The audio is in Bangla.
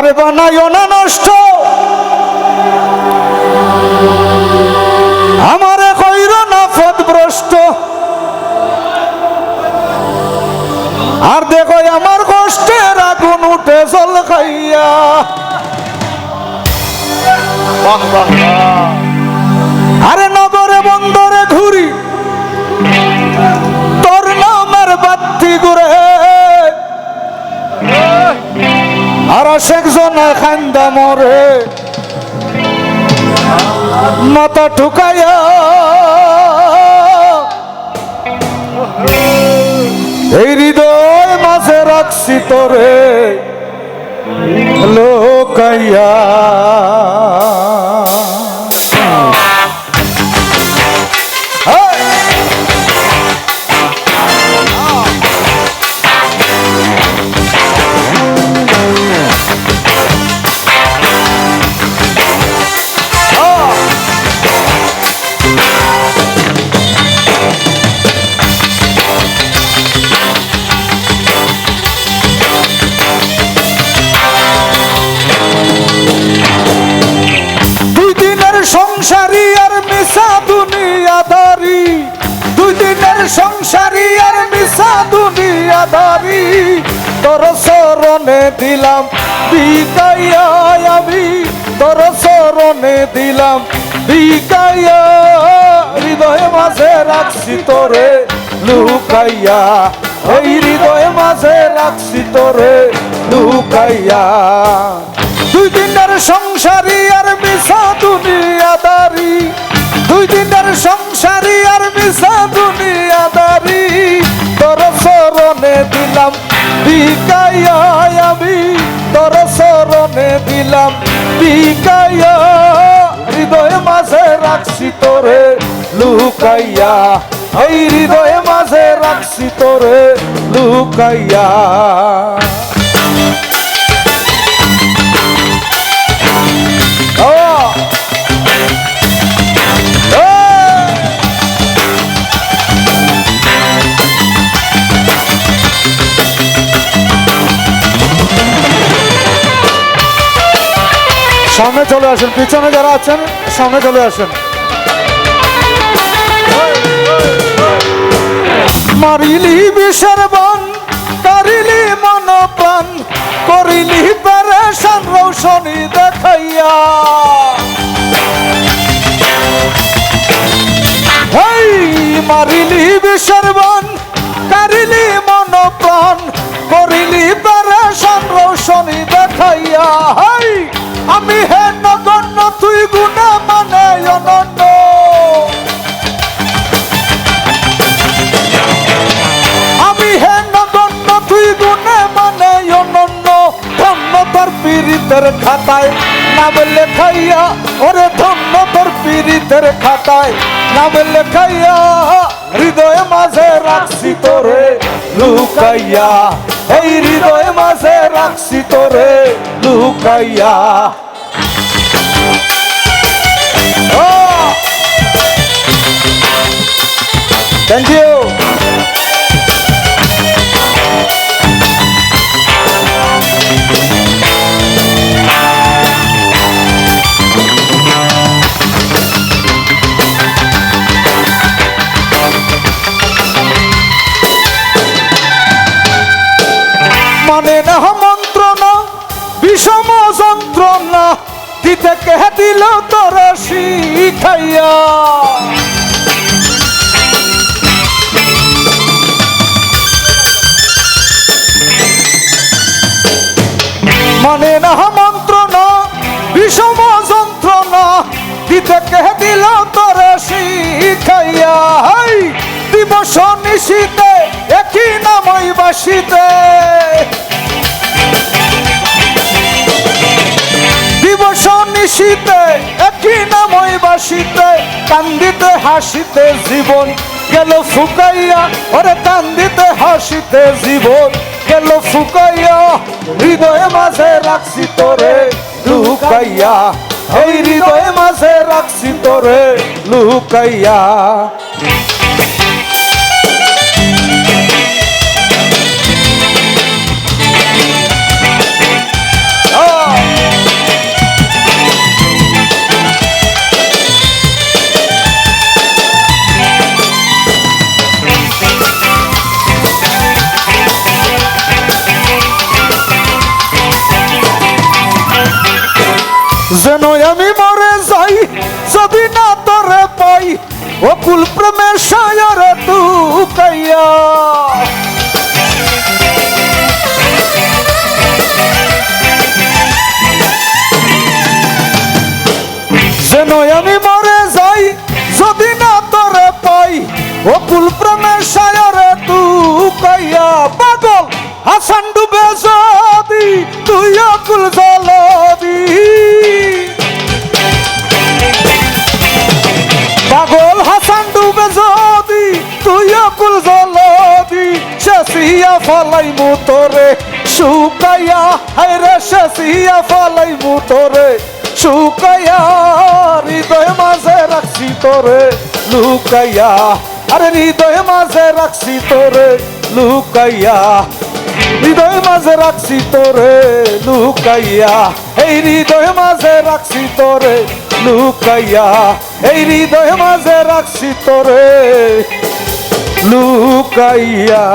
আরে বানাইও না নষ্ট আমারে কইর না পথভ্রষ্ট আর দেখো আমার কষ্টের আগুন উঠে জল খাইয়া আরে নগরে বন্দরে ঘুরি তোর নামের বাতি ঘুরে আর শেখ জনে খান্দা মরে মাথা ঠুকাইয়া এই হৃদয় মাঝে রাখছি তোরে লোকাইয়া সংসারী আর মিশা দুনিয়াদারি দুই দিনের সংসারী আর মিশা দুনিয়াদারি তোর চরণে দিলাম বিকাইয়া আমি তোর চরণে দিলাম বিকাইয়া হৃদয় মাঝে রাখছি তোরে লুকাইয়া এই হৃদয় মাঝে রাখছি তোরে লুকাইয়া দুই দিনের সংসারী আর মিশা দুনিয়াদারি দুই দিনের সংসারী আর মিশা দুনিয়াদারি তোর চরণে দিলাম বিকাইয়া আমি তোর চরণে দিলাম বিকাইয়া হৃদয় মাঝে রাখছি তোরে লুকাইয়া এই হৃদয় মাঝে রাখছি তোরে লুকাইয়া সামনে চলে আসেন পিছনে যারা আছেন সামনে চলে আসেন মারিলি বিষের বন কারিলি মন প্রাণ করিলি পেরেশান রৌশনী দেখাইয়া হেই মারিলি বিষের বন কারিলি মন প্রাণ করিলি পেরেশান রৌশনী দেখাইয়া হেই আমি হে নগণ্য তুই গুণা মানে অনন্য আমি হে নগণ্য তুই গুণে মানে অনন্য ধন্য তোর পীড়িতের খাতায় নাম লেখাইয়া ওরে ধন্য তোর পীড়িতের খাতায় নাম লেখাইয়া হৃদয় মাঝে রাখছি তোরে লুকাইয়া এই হৃদয় মাঝে রাখছি তোরে লুকাইয়া থ্যাংক ইউ মানে না মন্ত্রণা বিষম যন্ত্রণা দিতে কে দিল তোর শিখাইয়া মানে না মন্ত্রণা বিষম যন্ত্রণা দিতে কে দিল তোর শিখাইয়া দিবস নিশীতে একই নামই বাসিতে দিবস নিশীতে একই নামই বাসিতে কান্দিতে হাসিতে জীবন গেল ফুকাইয়া ওরে কান্দিতে হাসিতে জীবন গেল ফুকাইয়া হৃদয় মাঝে রাখছি তোরে লুকাইয়া এই হৃদয় মাঝে রাখছি তোরে লুকাইয়া অকুল প্রেমের সায়রে তুকাইয়া যেন আমি মরে যাই যদি না তোরে পাই অকুল প্রেমের সায়রে তুকাইয়া পাগল হাসান ডুবে যদি তুই অকুল জলদি পাগল হাসান ডুবে যদি তুই অকুল জলদি শেষিয়া ফলাই মুতরে শুকাইয়া হায়রে শেষিয়া ফলাই মুতরে শুকাইয়া হৃদয় মাঝে রাখছি তোরে লুকাইয়া আরে হৃদয় মাঝে রাখছি তোরে লুকাইয়া হৃদয় মাঝে রাখছি তোরে লুকাইয়া এই হৃদয় মাঝে রাখছি তোরে লুকাইয়া এই হৃদয় মাঝে রাখছি তোরে লুকাইয়া